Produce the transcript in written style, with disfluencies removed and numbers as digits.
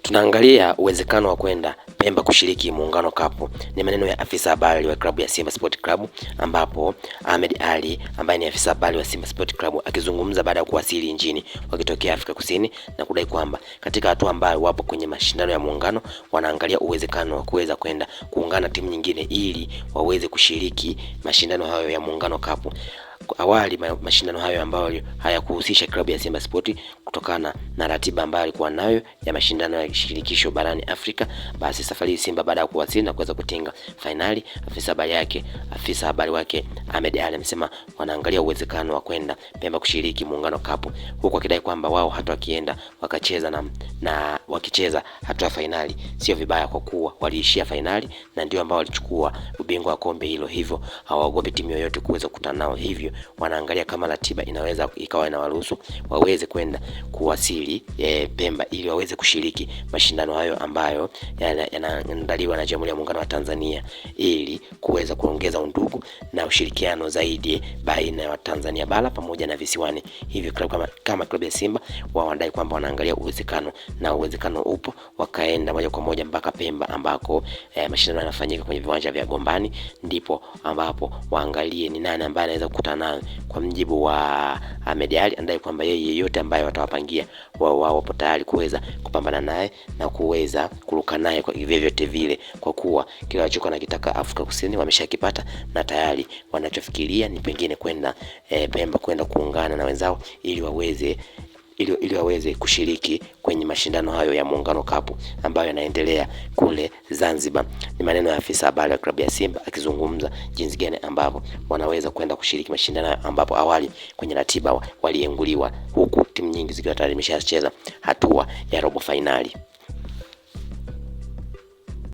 Tunaangalia uwezekano wa kwenda Pemba kushiriki Muungano Cup. Ni maneno ya afisa habari wa klabu ya Simba Sport Club, ambapo Ahmed Ally ambaye ni afisa habari wa Simba Sport Club akizungumza baada ya kuwasili nchini wakitokea Afrika Kusini na kudai kwamba katika hatua ambayo wapo kwenye mashindano ya Muungano, wanaangalia uwezekano wa kuweza kwenda kuungana timu nyingine ili waweze kushiriki mashindano hayo ya Muungano Cup. Awali mashindano hayo ambayo hayakuhusisha klabu ya Simba Sport kutokana na ratiba ambayo alikuwa nayo ya mashindano ya shirikisho barani Afrika. Basi safari Simba baada ya kuwasili na kuweza kutinga finali, afisa habari wake Ahmed Ally amesema wanaangalia uwezekano wa kwenda Pemba kushiriki Muungano Cup, huku akidai kwamba wao hata wakienda wakacheza na wakicheza hatua finali sio vibaya, kwa kuwa waliishia finali na ndio ambao walichukua ubingwa wa kombe hilo, hivyo hawaogopi timu yoyote kuweza kukutana nao. Hivyo wanaangalia kama ratiba inaweza ikawa inawaruhusu waweze kwenda kuwasili Pemba ili waweze kushiriki mashindano hayo ambayo yanaandaliwa na Jamhuri ya Muungano wa Tanzania, ili kuweza kuongeza undugu na ushirikiano zaidi baina ya Tanzania bara pamoja na visiwani. Hivyo kama klabu ya Simba wao wanadai kwamba wanaangalia uwezekano upo wakaenda moja kwa moja mpaka Pemba ambako mashindano yanafanyika kwenye viwanja vya Gombani, ndipo ambapo waangalie ni nani ambaye anaweza kukutana naye. Kwa mjibu wa Ahmed Ally anadai kwamba yeye yote ambaye watawapangia wao wapo tayari kuweza kupambana naye na kuweza kuruka naye kwa vyovyote vile, kwa kuwa kila walichokuwa nakitaka Afrika Kusini wameshakipata, na tayari wanachofikiria ni pengine kwenda Pemba kwenda kuungana na wenzao ili waweze kushiriki kwenye mashindano hayo ya Muungano Cup ambayo yanaendelea kule Zanzibar. Ni maneno ya afisa habari wa klabu ya Simba akizungumza jinsi gani ambavyo wanaweza kwenda kushiriki mashindano, ambapo awali kwenye ratiba walienguliwa, huku timu nyingi zikiwa tayari zimeshacheza hatua ya robo finali.